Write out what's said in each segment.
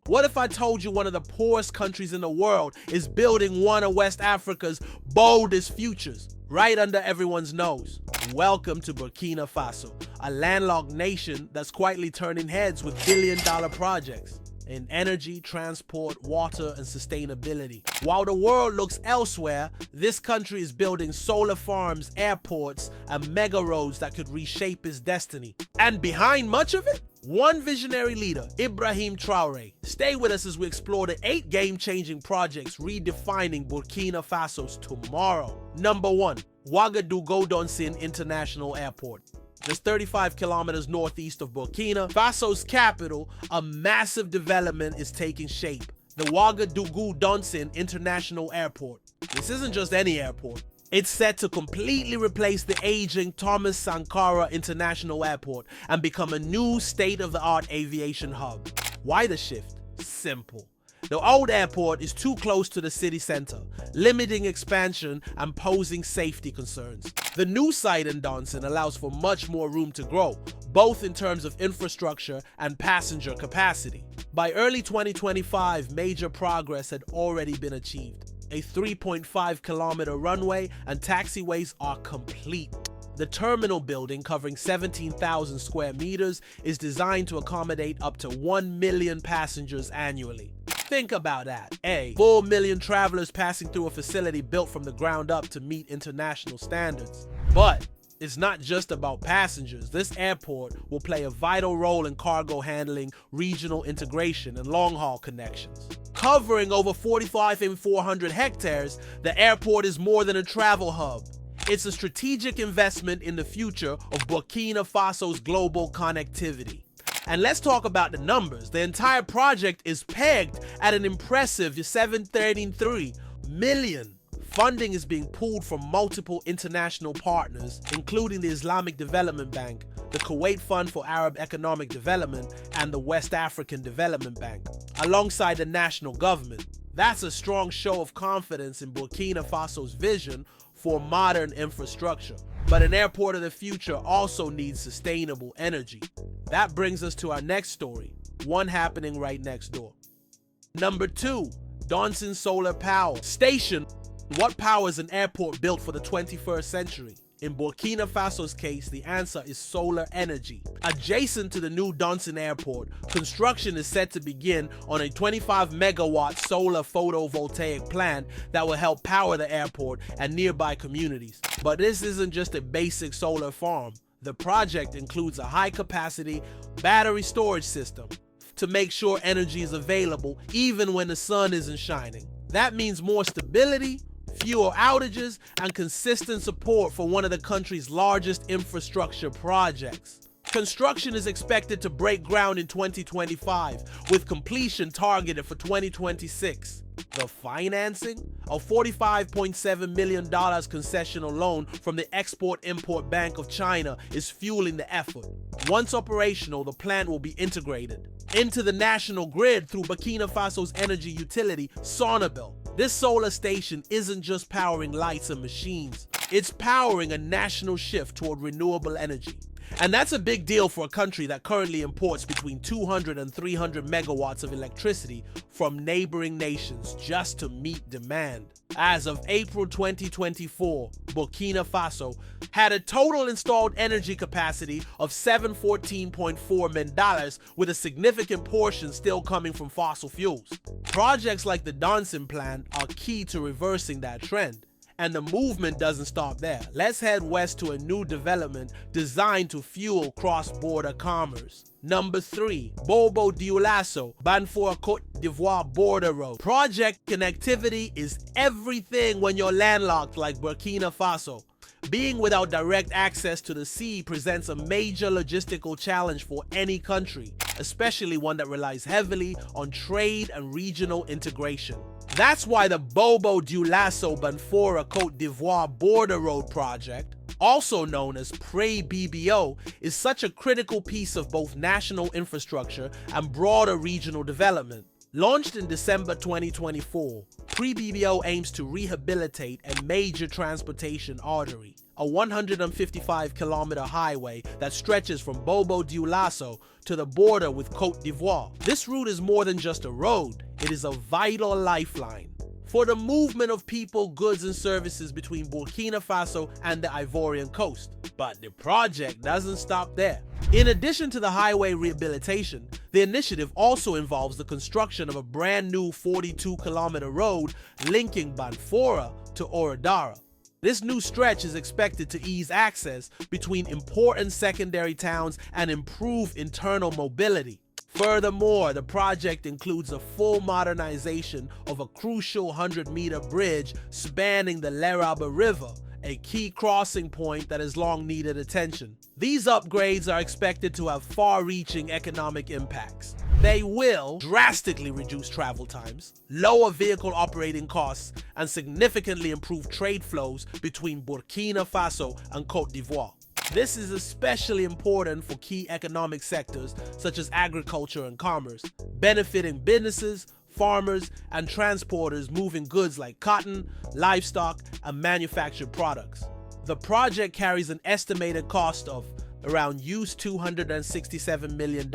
What if I told you one of the poorest countries in the world is building one of West Africa's boldest futures, right under everyone's nose? Welcome to Burkina Faso, a landlocked nation that's quietly turning heads with billion-dollar projects in energy, transport, water, and sustainability. While the world looks elsewhere, this country is building solar farms, airports, and mega roads that could reshape its destiny. And behind much of it, one visionary leader, Ibrahim Traoré. Stay with us as we explore the 8 game-changing projects redefining Burkina Faso's tomorrow. Number 1. Ouagadougou Donsin International Airport. Just 35 kilometers northeast of Burkina Faso's capital, a massive development is taking shape. The Ouagadougou Donsin International Airport. This isn't just any airport. It's set to completely replace the aging Thomas Sankara International Airport and become a new state-of-the-art aviation hub. Why the shift? Simple. The old airport is too close to the city center, limiting expansion and posing safety concerns. The new site in Donsin allows for much more room to grow, both in terms of infrastructure and passenger capacity. By early 2025, major progress had already been achieved. A 3.5-kilometer runway and taxiways are complete. The terminal building, covering 17,000 square meters, is designed to accommodate up to 1 million passengers annually. Think about that. 4 million travelers passing through a facility built from the ground up to meet international standards. But it's not just about passengers. This airport will play a vital role in cargo handling, regional integration, and long-haul connections. Covering over 45,400 hectares, the airport is more than a travel hub. It's a strategic investment in the future of Burkina Faso's global connectivity. And let's talk about the numbers. The entire project is pegged at an impressive $733 million. Funding is being pulled from multiple international partners, including the Islamic Development Bank, the Kuwait Fund for Arab Economic Development, and the West African Development Bank, alongside the national government. That's a strong show of confidence in Burkina Faso's vision for modern infrastructure. But an airport of the future also needs sustainable energy. That brings us to our next story, one happening right next door. Number 2, Donsin Solar Power Station. What powers an airport built for the 21st century? In Burkina Faso's case, the answer is solar energy. Adjacent to the new Donsin Airport, construction is set to begin on a 25-megawatt solar photovoltaic plant that will help power the airport and nearby communities. But this isn't just a basic solar farm. The project includes a high-capacity battery storage system to make sure energy is available even when the sun isn't shining. That means more stability, fewer outages, and consistent support for one of the country's largest infrastructure projects. Construction is expected to break ground in 2025, with completion targeted for 2026. The financing? A $45.7 million concessional loan from the Export-Import Bank of China is fueling the effort. Once operational, the plant will be integrated into the national grid through Burkina Faso's energy utility, Sonabel. This solar station isn't just powering lights and machines, it's powering a national shift toward renewable energy. And that's a big deal for a country that currently imports between 200 and 300 megawatts of electricity from neighboring nations just to meet demand. As of April 2024, Burkina Faso had a total installed energy capacity of $714.4 million, with a significant portion still coming from fossil fuels. Projects like the Donsin plant are key to reversing that trend. And the movement doesn't stop there. Let's head west to a new development designed to fuel cross-border commerce. Number 3, Bobo Dioulasso, Banfora Côte d'Ivoire border road. Project connectivity is everything when you're landlocked like Burkina Faso. Being without direct access to the sea presents a major logistical challenge for any country, especially one that relies heavily on trade and regional integration. That's why the Bobo Dioulasso Banfora Côte d'Ivoire border road project, also known as Pre-BBO, is such a critical piece of both national infrastructure and broader regional development. Launched in December 2024, Pre-BBO aims to rehabilitate a major transportation artery, a 155-kilometer highway that stretches from Bobo-Dioulasso to the border with Côte d'Ivoire. This route is more than just a road, it is a vital lifeline for the movement of people, goods, and services between Burkina Faso and the Ivorian coast. But the project doesn't stop there. In addition to the highway rehabilitation, the initiative also involves the construction of a brand new 42-kilometer road linking Banfora to Ouattara. This new stretch is expected to ease access between important secondary towns and improve internal mobility. Furthermore, the project includes a full modernization of a crucial 100-meter bridge spanning the Leraba River, a key crossing point that has long needed attention. These upgrades are expected to have far-reaching economic impacts. They will drastically reduce travel times, lower vehicle operating costs, and significantly improve trade flows between Burkina Faso and Côte d'Ivoire. This is especially important for key economic sectors such as agriculture and commerce, benefiting businesses, farmers, and transporters moving goods like cotton, livestock, and manufactured products. The project carries an estimated cost of around $267 million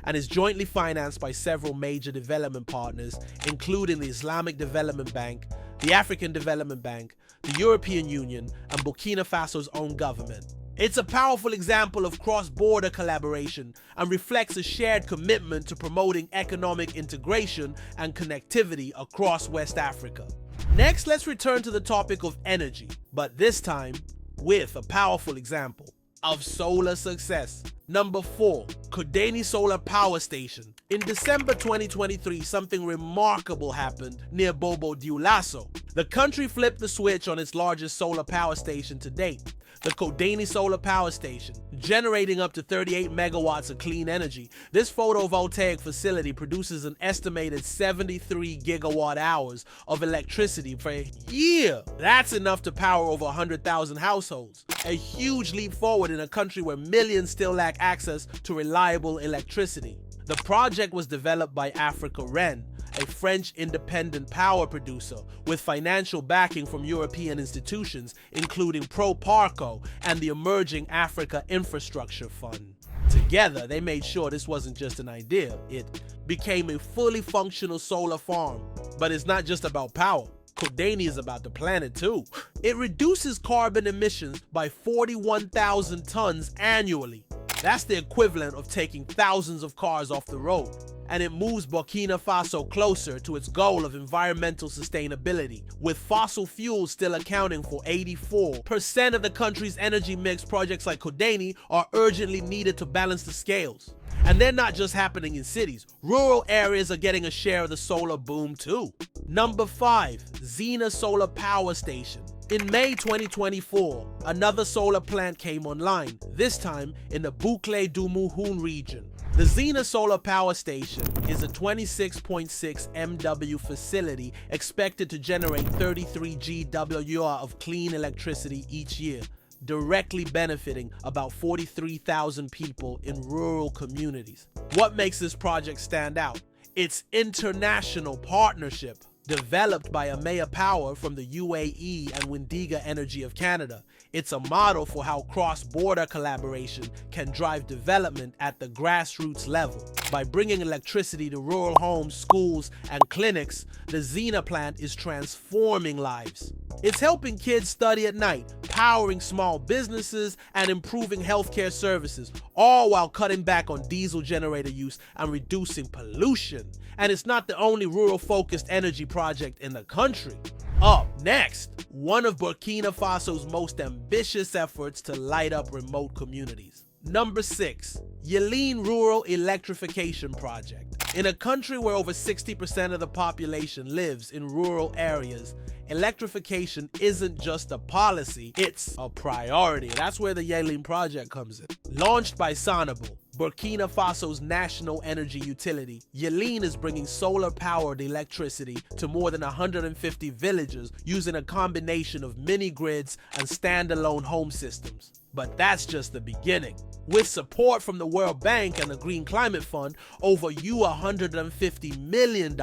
and is jointly financed by several major development partners, including the Islamic Development Bank, the African Development Bank, the European Union, and Burkina Faso's own government. It's a powerful example of cross-border collaboration and reflects a shared commitment to promoting economic integration and connectivity across West Africa. Next, let's return to the topic of energy, but this time with a powerful example of solar success. Number 4, Kodeni Solar Power Station. In December 2023, something remarkable happened near Bobo-Dioulasso. The country flipped the switch on its largest solar power station to date, the Kodeni Solar Power Station, generating up to 38 megawatts of clean energy. This photovoltaic facility produces an estimated 73 gigawatt hours of electricity per year. That's enough to power over 100,000 households. A huge leap forward in a country where millions still lack access to reliable electricity. The project was developed by Africa Ren, a French independent power producer, with financial backing from European institutions, including Proparco and the Emerging Africa Infrastructure Fund. Together, they made sure this wasn't just an idea, it became a fully functional solar farm. But it's not just about power. Kodeni is about the planet too. It reduces carbon emissions by 41,000 tons annually. That's the equivalent of taking thousands of cars off the road. And it moves Burkina Faso closer to its goal of environmental sustainability, with fossil fuels still accounting for 84% of the country's energy mix. Projects like Kodeni are urgently needed to balance the scales. And they're not just happening in cities. Rural areas are getting a share of the solar boom too. Number 5, Zina Solar Power Station. In May 2024, another solar plant came online, this time in the Boucle du Mouhoun region. The Zina Solar Power Station is a 26.6 MW facility expected to generate 33 GWh of clean electricity each year, directly benefiting about 43,000 people in rural communities. What makes this project stand out? Its international partnership. Developed by Amea Power from the UAE and Windiga Energy of Canada, it's a model for how cross-border collaboration can drive development at the grassroots level. By bringing electricity to rural homes, schools, and clinics, the Zina plant is transforming lives. It's helping kids study at night, powering small businesses, and improving healthcare services, all while cutting back on diesel generator use and reducing pollution. And it's not the only rural-focused energy project in the country. Up next, one of Burkina Faso's most ambitious efforts to light up remote communities. Number 6, Yeleen Rural Electrification Project. In a country where over 60% of the population lives in rural areas, electrification isn't just a policy, it's a priority. That's where the Yeleen project comes in. Launched by Sanabo, Burkina Faso's national energy utility, Yeleen is bringing solar-powered electricity to more than 150 villages using a combination of mini-grids and standalone home systems. But that's just the beginning. With support from the World Bank and the Green Climate Fund, over $150 million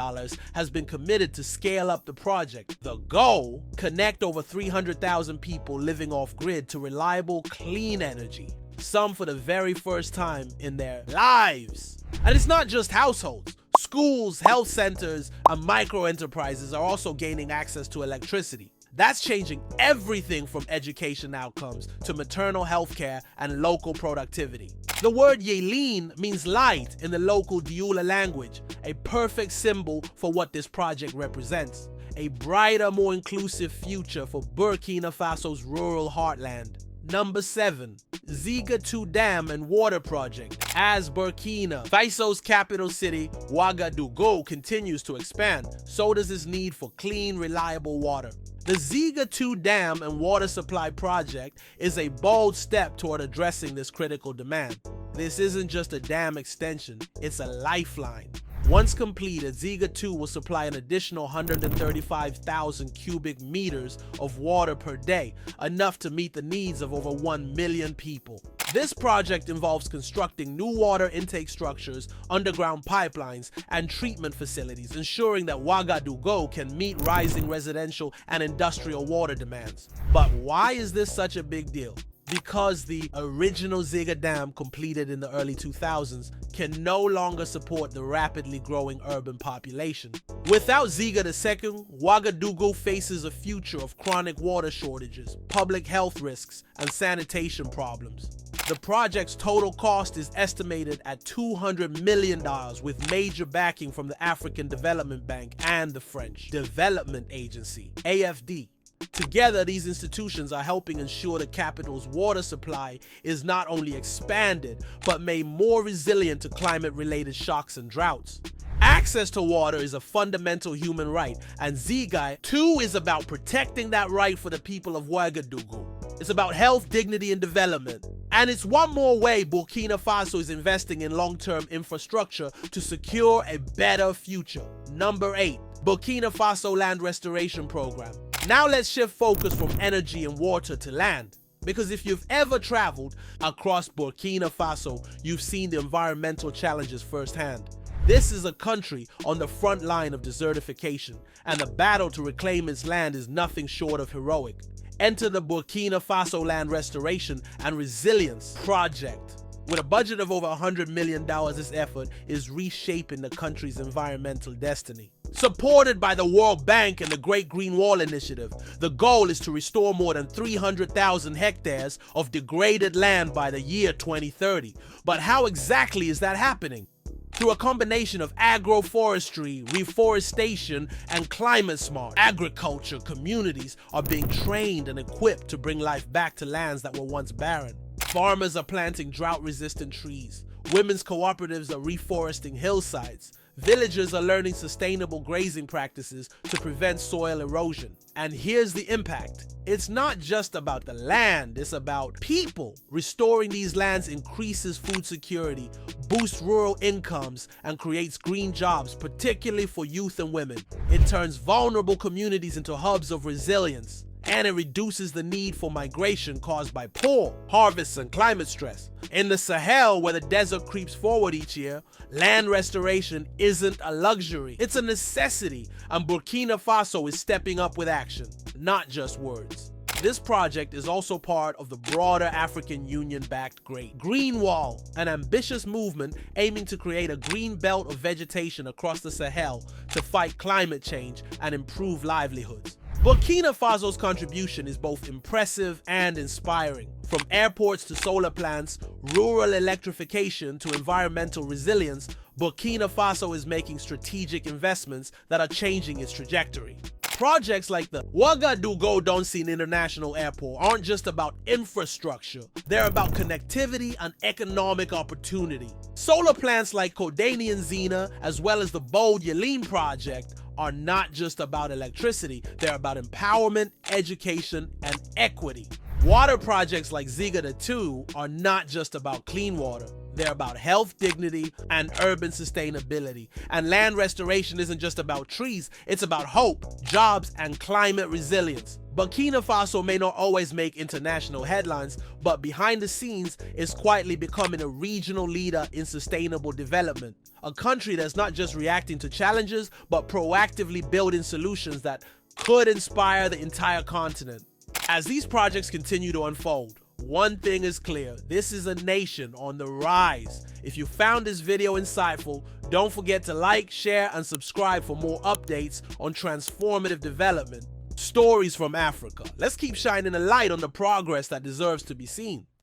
has been committed to scale up the project. The goal: connect over 300,000 people living off-grid to reliable, clean energy, some for the very first time in their lives. And it's not just households. Schools, health centers, and micro-enterprises are also gaining access to electricity. That's changing everything from education outcomes to maternal health care and local productivity. The word Yeleen means light in the local Dioula language, a perfect symbol for what this project represents. A brighter, more inclusive future for Burkina Faso's rural heartland. Number 7. Zigga 2 Dam and Water Project. As Burkina Faso's capital city, Ouagadougou, continues to expand, so does its need for clean, reliable water. The Zigga 2 Dam and Water Supply Project is a bold step toward addressing this critical demand. This isn't just a dam extension, it's a lifeline. Once completed, Zigga 2 will supply an additional 135,000 cubic meters of water per day, enough to meet the needs of over 1 million people. This project involves constructing new water intake structures, underground pipelines, and treatment facilities, ensuring that Ouagadougou can meet rising residential and industrial water demands. But why is this such a big deal? Because the original Zigga Dam, completed in the early 2000s, can no longer support the rapidly growing urban population. Without Zigga II, Ouagadougou faces a future of chronic water shortages, public health risks, and sanitation problems. The project's total cost is estimated at $200 million, with major backing from the African Development Bank and the French Development Agency, AFD. Together, these institutions are helping ensure the capital's water supply is not only expanded, but made more resilient to climate-related shocks and droughts. Access to water is a fundamental human right, and Zigga 2 is about protecting that right for the people of Ouagadougou. It's about health, dignity, and development. And it's one more way Burkina Faso is investing in long-term infrastructure to secure a better future. Number 8. Burkina Faso Land Restoration Program. Now let's shift focus from energy and water to land. Because if you've ever traveled across Burkina Faso, you've seen the environmental challenges firsthand. This is a country on the front line of desertification, and the battle to reclaim its land is nothing short of heroic. Enter the Burkina Faso Land Restoration and Resilience Project. With a budget of over $100 million, this effort is reshaping the country's environmental destiny. Supported by the World Bank and the Great Green Wall Initiative, the goal is to restore more than 300,000 hectares of degraded land by the year 2030. But how exactly is that happening? Through a combination of agroforestry, reforestation, and climate-smart agriculture, communities are being trained and equipped to bring life back to lands that were once barren. Farmers are planting drought-resistant trees. Women's cooperatives are reforesting hillsides. Villagers are learning sustainable grazing practices to prevent soil erosion. And here's the impact. It's not just about the land, it's about people. Restoring these lands increases food security, boosts rural incomes, and creates green jobs, particularly for youth and women. It turns vulnerable communities into hubs of resilience. And it reduces the need for migration caused by poor harvests and climate stress. In the Sahel, where the desert creeps forward each year, land restoration isn't a luxury, it's a necessity, and Burkina Faso is stepping up with action, not just words. This project is also part of the broader African Union-backed Great Green Wall, an ambitious movement aiming to create a green belt of vegetation across the Sahel to fight climate change and improve livelihoods. Burkina Faso's contribution is both impressive and inspiring. From airports to solar plants, rural electrification to environmental resilience, Burkina Faso is making strategic investments that are changing its trajectory. Projects like the Ouagadougou Donsin International Airport aren't just about infrastructure, they're about connectivity and economic opportunity. Solar plants like Kodeni and Zina, as well as the bold Yeleen project, are not just about electricity, they're about empowerment, education, and equity. Water projects like Zigga 2 are not just about clean water, they're about health, dignity, and urban sustainability. And land restoration isn't just about trees, it's about hope, jobs, and climate resilience. Burkina Faso may not always make international headlines, but behind the scenes is quietly becoming a regional leader in sustainable development. A country that's not just reacting to challenges, but proactively building solutions that could inspire the entire continent. As these projects continue to unfold, one thing is clear: this is a nation on the rise. If you found this video insightful, don't forget to like, share, and subscribe for more updates on transformative development. Stories from Africa. Let's keep shining a light on the progress that deserves to be seen.